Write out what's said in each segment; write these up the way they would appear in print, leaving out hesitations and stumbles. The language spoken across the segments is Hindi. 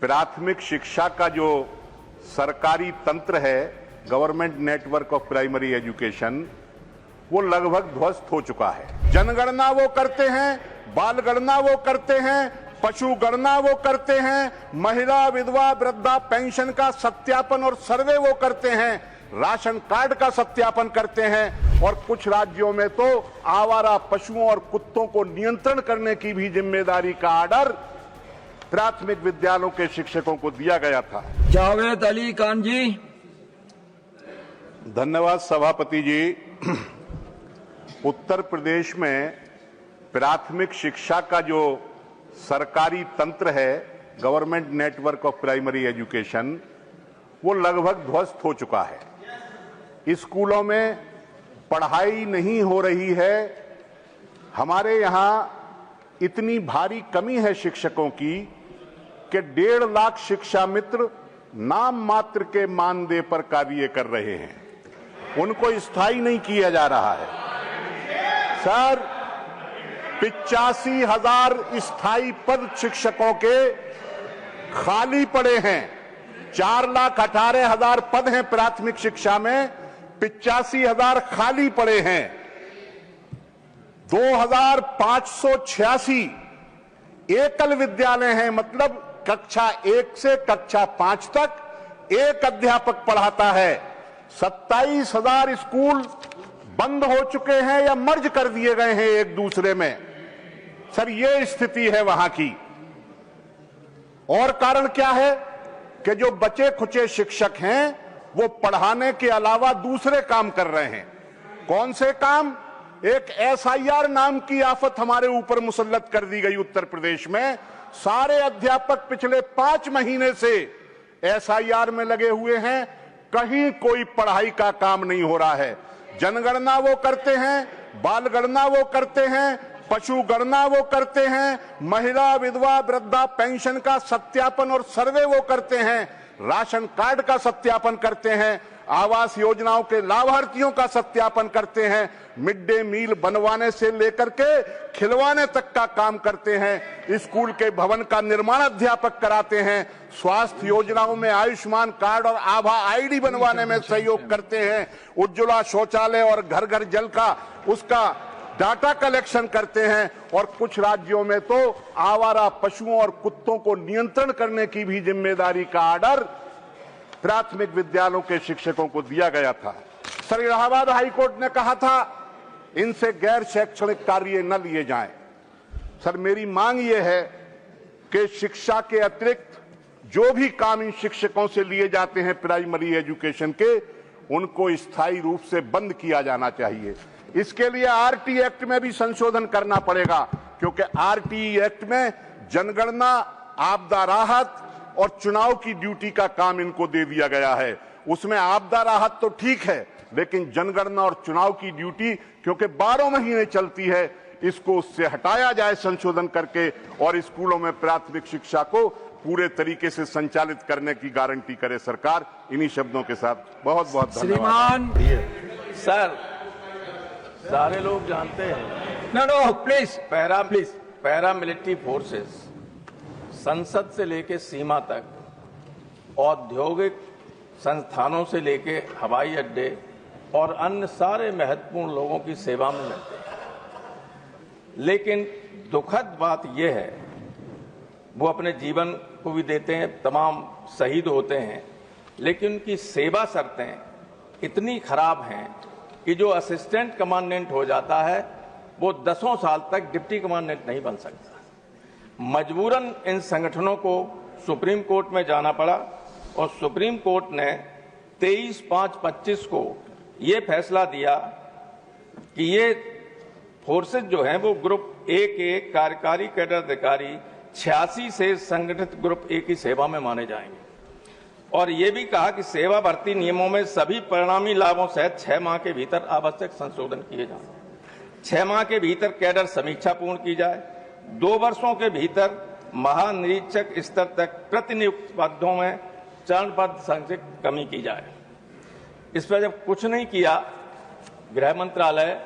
प्राथमिक शिक्षा का जो सरकारी तंत्र है, government network of primary education, वो लगभग ध्वस्त हो चुका है। जनगणना वो करते हैं, बाल गणना वो करते हैं, पशु गणना वो करते हैं, महिला विधवा वृद्धा पेंशन का सत्यापन और सर्वे वो करते हैं, राशन कार्ड का सत्यापन करते हैं, और कुछ राज्यों में तो आवारा पशुओं और कुत्तों को नियंत्रण करने की भी जिम्मेदारी का आर्डर प्राथमिक विद्यालयों के शिक्षकों को दिया गया था। जावेद अली खान जी। धन्यवाद सभापति जी। उत्तर प्रदेश में प्राथमिक शिक्षा का जो सरकारी तंत्र है, government network of primary education, वो लगभग ध्वस्त हो चुका है। स्कूलों में पढ़ाई नहीं हो रही है। हमारे यहाँ इतनी भारी कमी है शिक्षकों की कि 1.5 लाख शिक्षा मित्र नाम मात्र के मानदेय पर कार्य कर रहे हैं। उनको स्थायी नहीं किया जा रहा है। सर, 85,000 स्थायी पद शिक्षकों के खाली पड़े हैं। 4,18,000 पद हैं प्राथमिक शिक्षा में, 85,000 खाली पड़े हैं। 2,586 एकल विद्यालय हैं, मतलब कक्षा 1 से कक्षा 5 तक एक अध्यापक पढ़ाता है। 27,000 स्कूल बंद हो चुके हैं या मर्ज कर दिए गए हैं एक दूसरे में। सर, ये स्थिति है वहां की। और कारण क्या है कि जो बचे खुचे शिक्षक हैं वो पढ़ाने के अलावा दूसरे काम कर रहे हैं। कौन से काम? एक SIR नाम की आफत हमारे ऊपर मुसल्लत कर दी गई उत्तर प्रदेश में। सारे अध्यापक पिछले 5 महीने से SIR में लगे हुए हैं, कहीं कोई पढ़ाई का काम नहीं हो रहा है। जनगणना वो करते हैं, बाल गणना वो करते हैं, पशु गणना वो करते हैं, महिला विधवा वृद्धा पेंशन का सत्यापन और सर्वे वो करते हैं, राशन कार्ड का सत्यापन करते हैं, आवास योजनाओं के लाभार्थियों का सत्यापन करते हैं, मिड डे मील बनवाने से लेकर के खिलवाने तक का काम करते हैं, स्कूल के भवन का निर्माण अध्यापक कराते हैं, स्वास्थ्य योजनाओं में आयुष्मान कार्ड और आभा ID बनवाने में सहयोग करते हैं, उज्ज्वला शौचालय और घर घर जल का उसका डाटा कलेक्शन करते हैं, और कुछ राज्यों में तो आवारा पशुओं और कुत्तों को नियंत्रण करने की भी जिम्मेदारी का आर्डर प्राथमिक विद्यालयों के शिक्षकों को दिया गया था। सर, इलाहाबाद हाईकोर्ट ने कहा था इनसे गैर शैक्षणिक कार्य न लिए जाएं। सर, मेरी मांग यह है कि शिक्षा के अतिरिक्त जो भी काम इन शिक्षकों से लिए जाते हैं प्राइमरी एजुकेशन के, उनको स्थायी रूप से बंद किया जाना चाहिए। इसके लिए RT एक्ट में भी संशोधन करना पड़ेगा, क्योंकि RT एक्ट में जनगणना, आपदा राहत और चुनाव की ड्यूटी का काम इनको दे दिया गया है। उसमें आपदा राहत तो ठीक है, लेकिन जनगणना और चुनाव की ड्यूटी क्योंकि 12 महीने चलती है, इसको उससे हटाया जाए संशोधन करके, और स्कूलों में प्राथमिक शिक्षा को पूरे तरीके से संचालित करने की गारंटी करे सरकार। इन्हीं शब्दों के साथ बहुत बहुत धन्यवाद। सर, सारे लोग जानते हैं, no please paramilitary forces संसद से लेकर सीमा तक, औद्योगिक संस्थानों से लेकर हवाई अड्डे और अन्य सारे महत्वपूर्ण लोगों की सेवा में मिलते हैं। लेकिन दुखद बात यह है, वो अपने जीवन को भी देते हैं, तमाम शहीद होते हैं, लेकिन उनकी सेवा शर्तें इतनी खराब हैं कि जो असिस्टेंट कमांडेंट हो जाता है वो 10 साल तक डिप्टी कमांडेंट नहीं बन सकता। मजबूरन इन संगठनों को सुप्रीम कोर्ट में जाना पड़ा, और सुप्रीम कोर्ट ने 23/5/25 को ये फैसला दिया कि ये फोर्सेज जो हैं वो ग्रुप A के कार्यकारी कैडर अधिकारी 86 से संगठित ग्रुप A की सेवा में माने जाएंगे। और ये भी कहा कि सेवा भर्ती नियमों में सभी परिणामी लाभों सहित 6 माह के भीतर आवश्यक संशोधन किए जाएं। 6 माह के भीतर कैडर समीक्षा पूर्ण की जाए। 2 वर्षों के भीतर महानिरीक्षक स्तर तक प्रतिनियुक्त पदों में चरणबद्ध संख्या कमी की जाए। इस पर जब कुछ नहीं किया, गृह मंत्रालय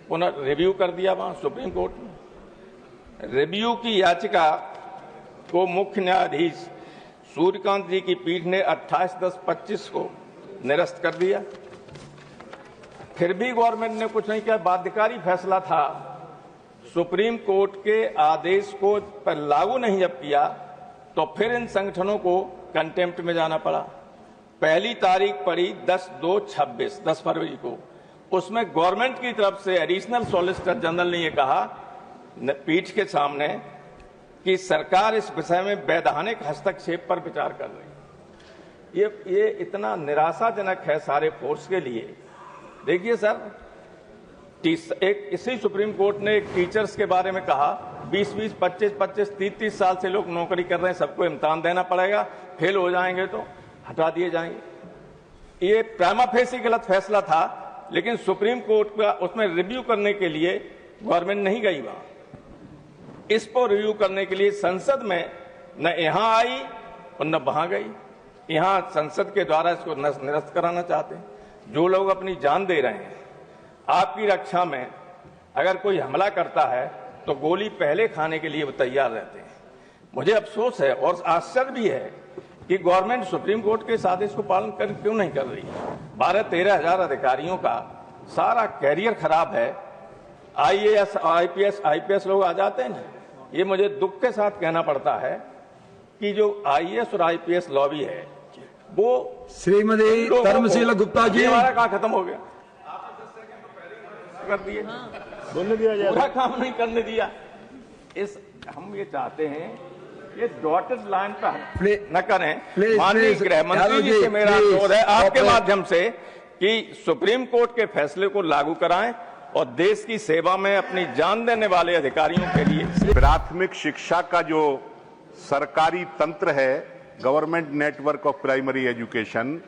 पुनः रिव्यू कर दिया वहां सुप्रीम कोर्ट में। रिव्यू की याचिका को मुख्य न्यायाधीश सूर्यकांत जी की पीठ ने 28/10/25 को निरस्त कर दिया। फिर भी गवर्नमेंट ने कुछ नहीं किया, बाध्यकारी फैसला था। सुप्रीम कोर्ट के आदेश को पर लागू नहीं जब किया तो फिर इन संगठनों को कंटेम्प्ट में जाना पड़ा। पहली तारीख पड़ी 10/2/26, 10 फरवरी को। उसमें गवर्नमेंट की तरफ से एडिशनल सॉलिसिटर जनरल ने यह कहा पीठ के सामने कि सरकार इस विषय में वैधानिक हस्तक्षेप पर विचार कर रही है। ये इतना निराशाजनक है सारे फोर्स के लिए। देखिए सर, एक इसी सुप्रीम कोर्ट ने एक टीचर्स के बारे में कहा 20-20, 25-25, 30-30 साल से लोग नौकरी कर रहे हैं, सबको इम्तिहान देना पड़ेगा, फेल हो जाएंगे तो हटा दिए जाएंगे। ये प्राइमा फेसी गलत फैसला था, लेकिन सुप्रीम कोर्ट का उसमें रिव्यू करने के लिए गवर्नमेंट नहीं गई वहां। इसको रिव्यू करने के लिए संसद में न यहां आई और न वहां गई। यहां संसद के द्वारा इसको निरस्त कराना चाहते हैं। जो लोग अपनी जान दे रहे हैं आपकी रक्षा में, अगर कोई हमला करता है तो गोली पहले खाने के लिए वो तैयार रहते हैं। मुझे अफसोस है और आश्चर्य भी है कि गवर्नमेंट सुप्रीम कोर्ट के इस आदेश को पालन क्यों नहीं कर रही। 12-13 हजार अधिकारियों का सारा कैरियर खराब है। IAS, IPS लोग आ जाते हैं ना। ये मुझे दुख के साथ कहना पड़ता है कि जो IAS और IPS लॉबी है वो श्रीमती धर्मशीला गुप्ता जी, हमारा काम खत्म हो गया, कर दिए, बोलने दिया जाए, पूरा काम नहीं करने दिया। हम ये चाहते हैं ये डॉटेड लाइन पर न करें। माननीय गृह मंत्री जी से मेरा अनुरोध है आपके माध्यम से कि सुप्रीम कोर्ट के फैसले को लागू कराएं और देश की सेवा में अपनी जान देने वाले अधिकारियों के लिए प्राथमिक शिक्षा का जो सरकारी तंत्र है, government network of primary education,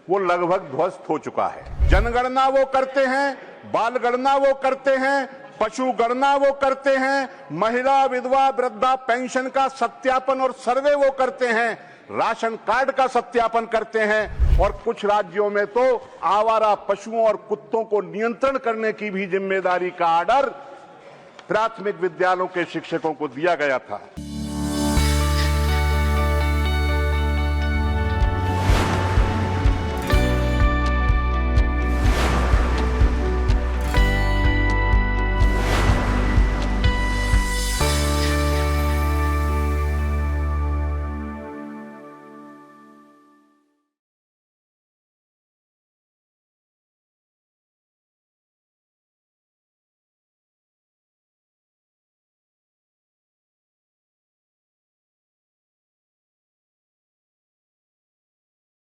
वो लगभग ध्वस्त हो चुका है। जनगणना वो करते हैं, बाल गणना वो करते हैं, पशु गणना वो करते हैं, महिला विधवा वृद्धा पेंशन का सत्यापन और सर्वे वो करते हैं, राशन कार्ड का सत्यापन करते हैं, और कुछ राज्यों में तो आवारा पशुओं और कुत्तों को नियंत्रण करने की भी जिम्मेदारी का आर्डर प्राथमिक विद्यालयों के शिक्षकों को दिया गया था।